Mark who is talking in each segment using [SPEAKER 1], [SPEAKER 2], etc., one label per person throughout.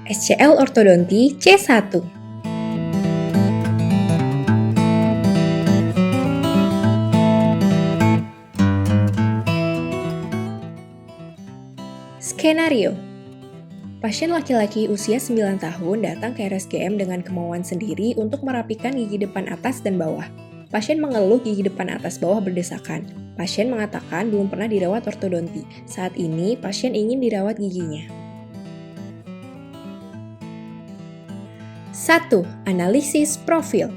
[SPEAKER 1] SCL Ortodonti C1. Skenario. Pasien laki-laki usia 9 tahun datang ke RSGM dengan kemauan sendiri untuk merapikan gigi depan atas dan bawah. Pasien mengeluh gigi depan atas bawah berdesakan. Pasien mengatakan belum pernah dirawat ortodonti. Saat ini, pasien ingin dirawat giginya. 1. Analisis profil.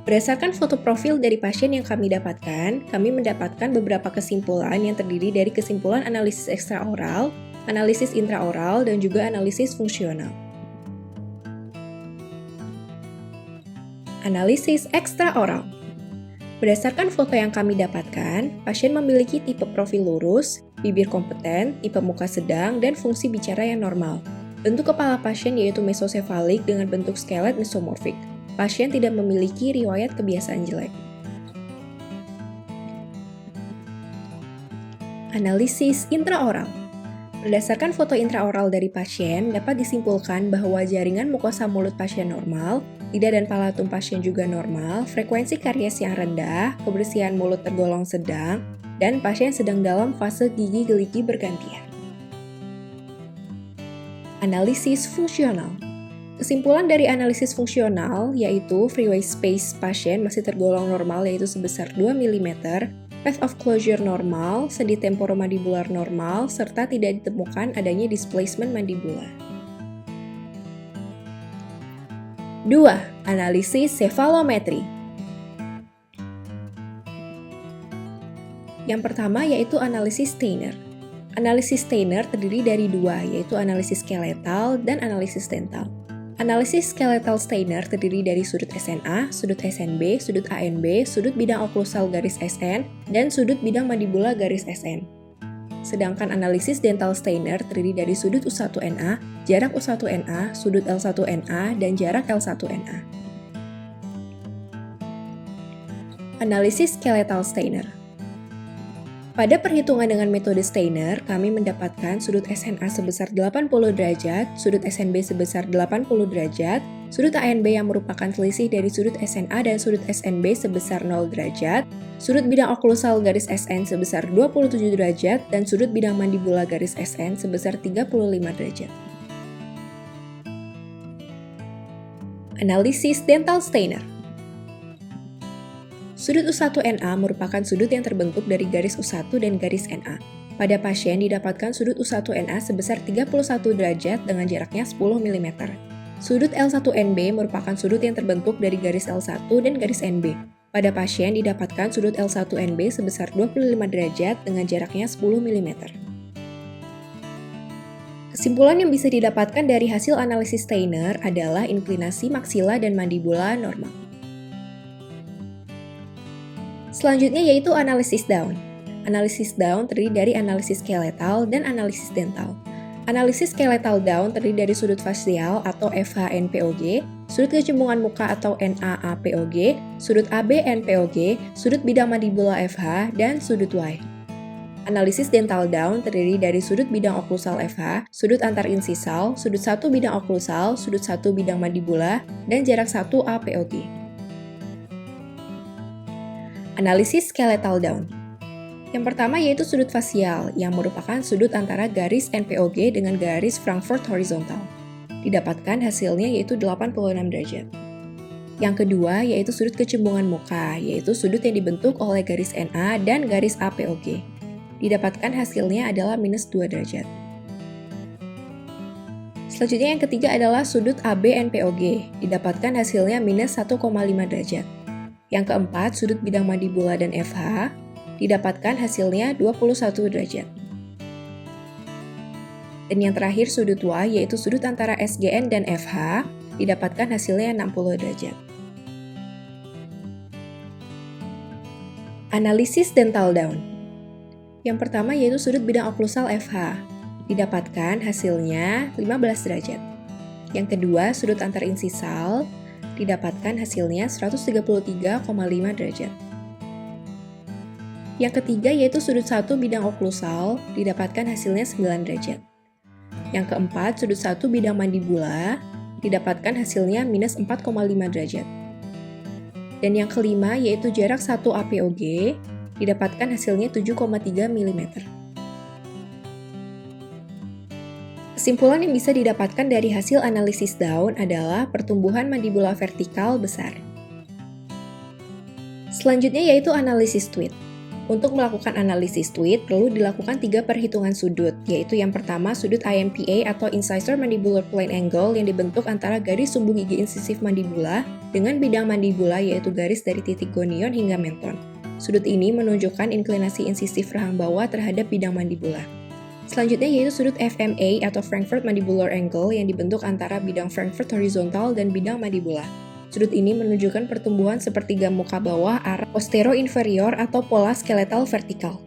[SPEAKER 1] Berdasarkan foto profil dari pasien yang kami dapatkan, kami mendapatkan beberapa kesimpulan yang terdiri dari kesimpulan analisis ekstraoral, analisis intraoral, dan juga analisis fungsional. Analisis ekstraoral. Berdasarkan foto yang kami dapatkan, pasien memiliki tipe profil lurus, bibir kompeten, tipe muka sedang, dan fungsi bicara yang normal. Bentuk kepala pasien yaitu mesosefalik dengan bentuk skelet mesomorfik. Pasien tidak memiliki riwayat kebiasaan jelek. Analisis intraoral. Berdasarkan foto intraoral dari pasien, dapat disimpulkan bahwa jaringan mukosa mulut pasien normal, lidah dan palatum pasien juga normal, frekuensi karies yang rendah, kebersihan mulut tergolong sedang, dan pasien sedang dalam fase gigi geligi bergantian. Analisis fungsional. Kesimpulan dari analisis fungsional yaitu freeway space pasien masih tergolong normal yaitu sebesar 2 mm, path of closure normal, sendi temporomandibular normal, serta tidak ditemukan adanya displacement mandibular. 2. Analisis cefalometri. Yang pertama yaitu analisis Steiner. Analisis Steiner terdiri dari dua, yaitu analisis skeletal dan analisis dental. Analisis skeletal Steiner terdiri dari sudut SNA, sudut SNB, sudut ANB, sudut bidang oklusal garis SN, dan sudut bidang mandibula garis SN. Sedangkan analisis dental Steiner terdiri dari sudut U1NA, jarak U1NA, sudut L1NA, dan jarak L1NA. Analisis skeletal Steiner. Pada perhitungan dengan metode Steiner, kami mendapatkan sudut SNA sebesar 80 derajat, sudut SNB sebesar 80 derajat, sudut ANB yang merupakan selisih dari sudut SNA dan sudut SNB sebesar 0 derajat, sudut bidang oklusal garis SN sebesar 27 derajat, dan sudut bidang mandibula garis SN sebesar 35 derajat. Analisis dental Steiner. Sudut U1NA merupakan sudut yang terbentuk dari garis U1 dan garis NA. Pada pasien didapatkan sudut U1NA sebesar 31 derajat dengan jaraknya 10 mm. Sudut L1NB merupakan sudut yang terbentuk dari garis L1 dan garis NB. Pada pasien didapatkan sudut L1NB sebesar 25 derajat dengan jaraknya 10 mm. Kesimpulan yang bisa didapatkan dari hasil analisis Steiner adalah inklinasi maksila dan mandibula normal. Selanjutnya yaitu analisis Down. Analisis Down terdiri dari analisis skeletal dan analisis dental. Analisis skeletal Down terdiri dari sudut fasial atau FH-NPOG, sudut kecembungan muka atau NAAPOG, sudut AB-NPOG, sudut bidang mandibula FH, dan sudut Y. Analisis dental Down terdiri dari sudut bidang oklusal FH, sudut antarinsisal, sudut 1 bidang oklusal, sudut 1 bidang mandibula, dan jarak 1 APOG. Analisis skeletal Down. Yang pertama yaitu sudut fasial, yang merupakan sudut antara garis NPOG dengan garis Frankfurt horizontal. Didapatkan hasilnya yaitu 86 derajat. Yang kedua yaitu sudut kecembungan muka, yaitu sudut yang dibentuk oleh garis NA dan garis APOG. Didapatkan hasilnya adalah minus 2 derajat. Selanjutnya yang ketiga adalah sudut AB-NPOG. Didapatkan hasilnya minus 1,5 derajat. Yang keempat, sudut bidang mandibula dan FH, didapatkan hasilnya 21 derajat. Dan yang terakhir sudut Y, yaitu sudut antara SGN dan FH, didapatkan hasilnya 60 derajat. Analisis dental Down. Yang pertama yaitu sudut bidang oklusal FH, didapatkan hasilnya 15 derajat. Yang kedua, sudut antarinsisal, didapatkan hasilnya 133,5 derajat. Yang ketiga yaitu sudut 1 bidang oklusal, didapatkan hasilnya 9 derajat. Yang keempat, sudut 1 bidang mandibula didapatkan hasilnya minus 4,5 derajat. Dan yang kelima, yaitu jarak 1 APOG didapatkan hasilnya 7,3 mm. Kesimpulan yang bisa didapatkan dari hasil analisis daun adalah pertumbuhan mandibula vertikal besar. Selanjutnya yaitu analisis tweed. Untuk melakukan analisis tweed, perlu dilakukan 3 perhitungan sudut, yaitu yang pertama sudut IMPA atau Incisor Mandibular Plane Angle yang dibentuk antara garis sumbu gigi insisif mandibula dengan bidang mandibula yaitu garis dari titik gonion hingga menton. Sudut ini menunjukkan inklinasi insisif rahang bawah terhadap bidang mandibula. Selanjutnya yaitu sudut FMA atau Frankfurt Mandibular Angle yang dibentuk antara bidang Frankfurt horizontal dan bidang mandibula. Sudut ini menunjukkan pertumbuhan sepertiga muka bawah arah postero-inferior atau pola skeletal vertikal.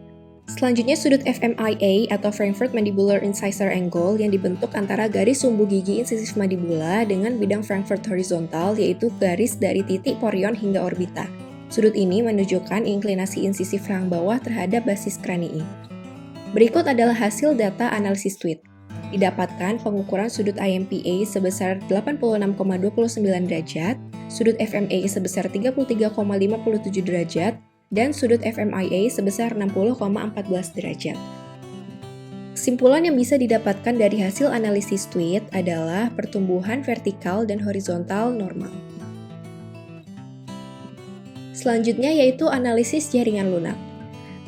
[SPEAKER 1] Selanjutnya sudut FMIA atau Frankfurt Mandibular Incisor Angle yang dibentuk antara garis sumbu gigi insisif mandibula dengan bidang Frankfurt horizontal yaitu garis dari titik porion hingga orbita. Sudut ini menunjukkan inklinasi insisif rahang bawah terhadap basis kranii. Berikut adalah hasil data analisis tweed. Didapatkan pengukuran sudut IMPA sebesar 86,29 derajat, sudut FMA sebesar 33,57 derajat, dan sudut FMIA sebesar 60,14 derajat. Kesimpulan yang bisa didapatkan dari hasil analisis tweed adalah pertumbuhan vertikal dan horizontal normal. Selanjutnya yaitu analisis jaringan lunak.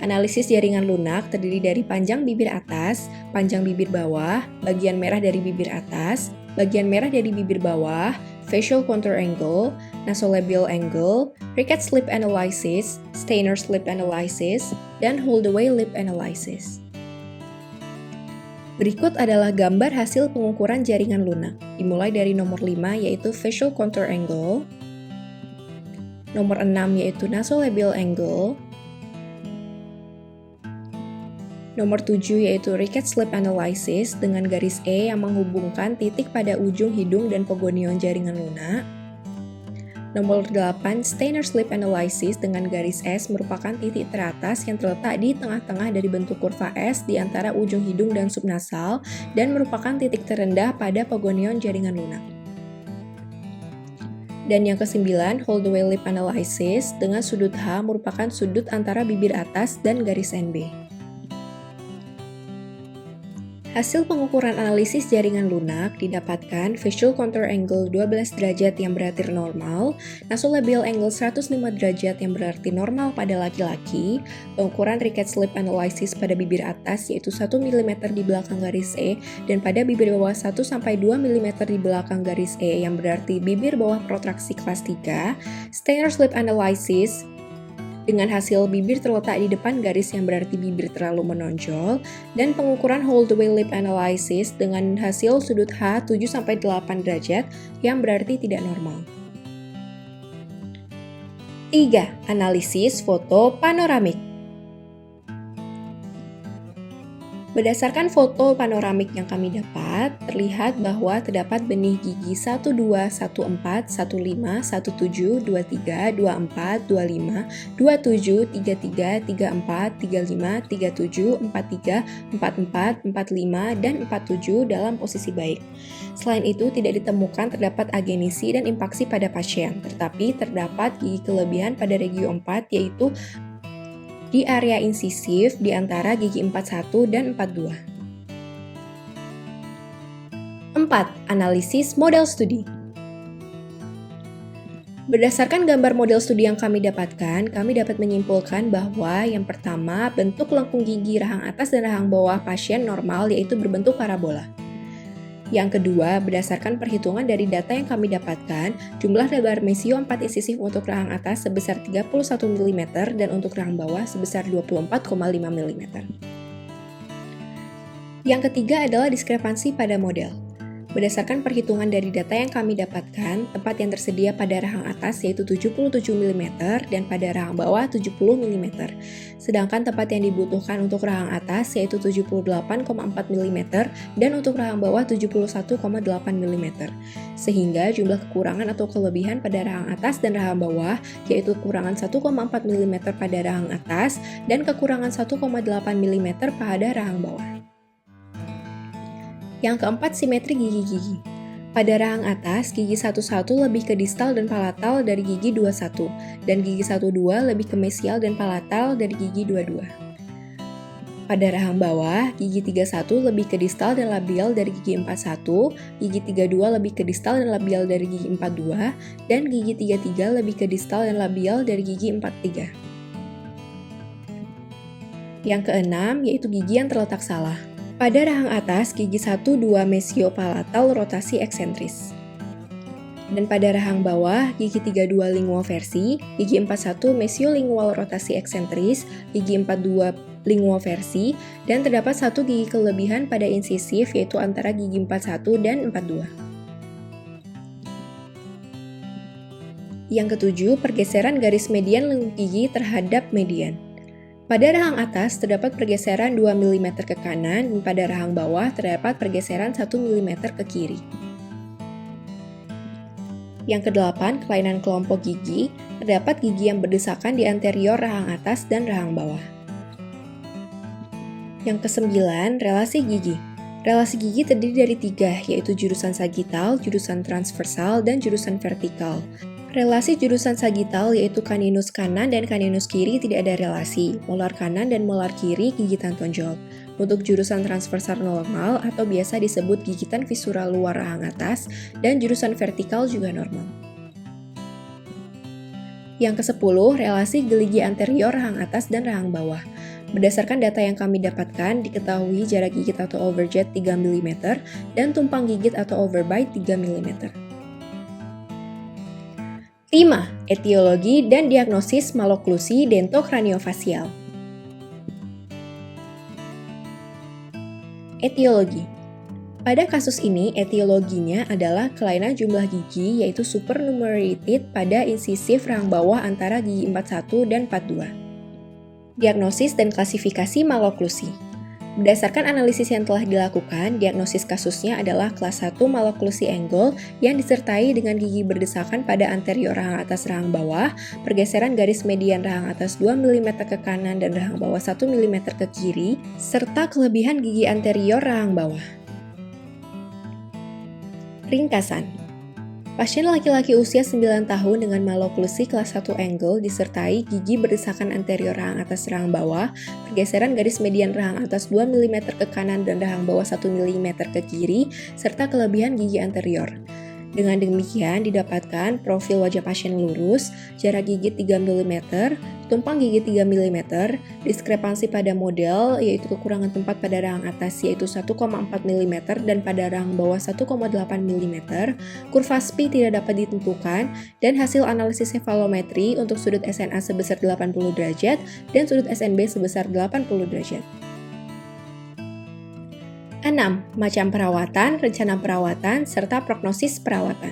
[SPEAKER 1] Analisis jaringan lunak terdiri dari panjang bibir atas, panjang bibir bawah, bagian merah dari bibir atas, bagian merah dari bibir bawah, facial contour angle, nasolabial angle, Ricketts lip analysis, Steiner's lip analysis, dan Holdaway lip analysis. Berikut adalah gambar hasil pengukuran jaringan lunak, dimulai dari nomor 5 yaitu facial contour angle, nomor 6 yaitu nasolabial angle, nomor 7 yaitu Ricketts lip analysis dengan garis E yang menghubungkan titik pada ujung hidung dan pogonion jaringan lunak. Nomor 8 Steiner's lip analysis dengan garis S merupakan titik teratas yang terletak di tengah-tengah dari bentuk kurva S di antara ujung hidung dan subnasal dan merupakan titik terendah pada pogonion jaringan lunak. Dan yang ke-9 Holdaway lip analysis dengan sudut H merupakan sudut antara bibir atas dan garis NB. Hasil pengukuran analisis jaringan lunak didapatkan facial contour angle 12 derajat yang berarti normal, nasolabial angle 105 derajat yang berarti normal pada laki-laki, pengukuran Ricketts lip analysis pada bibir atas yaitu 1 mm di belakang garis E dan pada bibir bawah 1-2 mm di belakang garis E yang berarti bibir bawah protraksi kelas 3, Steiner's lip analysis dengan hasil bibir terletak di depan garis yang berarti bibir terlalu menonjol, dan pengukuran Holdaway lip analysis dengan hasil sudut H 7-8 derajat yang berarti tidak normal. 3. Analisis foto panoramik. Berdasarkan foto panoramik yang kami dapat, terlihat bahwa terdapat benih gigi 12, 14, 15, 17, 23, 24, 25, 27, 33, 34, 35, 37, 43, 44, 45, dan 47 dalam posisi baik. Selain itu, tidak ditemukan terdapat agenisi dan impaksi pada pasien, tetapi terdapat gigi kelebihan pada regio 4 yaitu di area insisif di antara gigi 41 dan 42. 4. Analisis model studi. Berdasarkan gambar model studi yang kami dapatkan, kami dapat menyimpulkan bahwa yang pertama, bentuk lengkung gigi rahang atas dan rahang bawah pasien normal yaitu berbentuk parabola. Yang kedua, berdasarkan perhitungan dari data yang kami dapatkan, jumlah lebar mesio 4 insisif untuk rahang atas sebesar 31 mm dan untuk rahang bawah sebesar 24,5 mm. Yang ketiga adalah diskrepansi pada model. Berdasarkan perhitungan dari data yang kami dapatkan, tempat yang tersedia pada rahang atas yaitu 77 mm dan pada rahang bawah 70 mm. Sedangkan tempat yang dibutuhkan untuk rahang atas yaitu 78,4 mm dan untuk rahang bawah 71,8 mm. Sehingga jumlah kekurangan atau kelebihan pada rahang atas dan rahang bawah yaitu kekurangan 1,4 mm pada rahang atas dan kekurangan 1,8 mm pada rahang bawah. Yang keempat, simetri gigi-gigi. Pada rahang atas, gigi 11 lebih ke distal dan palatal dari gigi 21, dan gigi 12 lebih ke mesial dan palatal dari gigi 22. Pada rahang bawah, gigi 31 lebih ke distal dan labial dari gigi 41, gigi 32 lebih ke distal dan labial dari gigi 42, dan gigi 33 lebih ke distal dan labial dari gigi 43. Yang keenam, yaitu gigi yang terletak salah. Pada rahang atas, gigi 1-2 mesiopalatal rotasi eksentris. Dan pada rahang bawah, gigi 32 lingual versi, gigi 41 mesiolingual rotasi eksentris, gigi 42 lingual versi, dan terdapat satu gigi kelebihan pada insisif yaitu antara gigi 41 dan 42. Yang ketujuh, pergeseran garis median lengkung gigi terhadap median. Pada rahang atas terdapat pergeseran 2 mm ke kanan dan pada rahang bawah terdapat pergeseran 1 mm ke kiri. Yang kedelapan, kelainan kelompok gigi, terdapat gigi yang berdesakan di anterior rahang atas dan rahang bawah. Yang kesembilan, relasi gigi. Relasi gigi terdiri dari 3, yaitu jurusan sagital, jurusan transversal, dan jurusan vertikal. Relasi jurusan sagital yaitu kaninus kanan dan kaninus kiri tidak ada relasi, molar kanan dan molar kiri gigitan tonjol. Untuk jurusan transversal normal atau biasa disebut gigitan visura luar rahang atas dan jurusan vertikal juga normal. Yang ke-10, relasi geligi anterior rahang atas dan rahang bawah. Berdasarkan data yang kami dapatkan, diketahui jarak gigit atau overjet 3 mm dan tumpang gigit atau overbite 3 mm. 5. Etiologi dan diagnosis maloklusi dentokraniofacial. Etiologi. Pada kasus ini, etiologinya adalah kelainan jumlah gigi yaitu supernumerated pada insisif rahang bawah antara gigi 41 dan 42. Diagnosis dan klasifikasi maloklusi. Berdasarkan analisis yang telah dilakukan, diagnosis kasusnya adalah kelas 1 maloklusi angle yang disertai dengan gigi berdesakan pada anterior rahang atas rahang bawah, pergeseran garis median rahang atas 2 mm ke kanan dan rahang bawah 1 mm ke kiri, serta kelebihan gigi anterior rahang bawah. Ringkasan. Pasien laki-laki usia 9 tahun dengan maloklusi kelas 1 angle disertai gigi berdesakan anterior rahang atas rahang bawah, pergeseran garis median rahang atas 2 mm ke kanan dan rahang bawah 1 mm ke kiri, serta kelebihan gigi anterior. Dengan demikian didapatkan profil wajah pasien lurus, jarak gigi 3 mm, tumpang gigi 3 mm, diskrepansi pada model yaitu kekurangan tempat pada rahang atas yaitu 1,4 mm dan pada rahang bawah 1,8 mm, kurva SPI tidak dapat ditentukan, dan hasil analisis cefalometri untuk sudut SNA sebesar 80 derajat dan sudut SNB sebesar 80 derajat. 6. Macam perawatan, rencana perawatan, serta prognosis perawatan.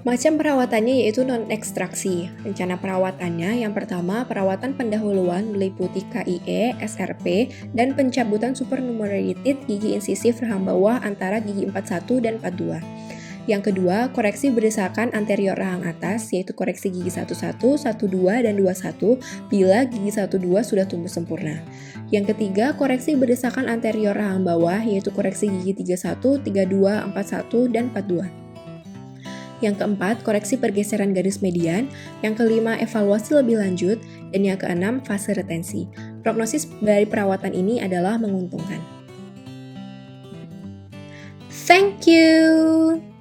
[SPEAKER 1] Macam perawatannya yaitu non-ekstraksi. Rencana perawatannya yang pertama, perawatan pendahuluan meliputi KIE, SRP, dan pencabutan supernumerated gigi insisif rahang bawah antara gigi 41 dan 42. Yang kedua, koreksi berdesakan anterior rahang atas, yaitu koreksi gigi 11, 12, dan 21 bila gigi 12 sudah tumbuh sempurna. Yang ketiga, koreksi berdesakan anterior rahang bawah, yaitu koreksi gigi 31, 32, 41, dan 42. Yang keempat, koreksi pergeseran garis median. Yang kelima, evaluasi lebih lanjut. Dan yang keenam, fase retensi. Prognosis dari perawatan ini adalah menguntungkan. Thank you!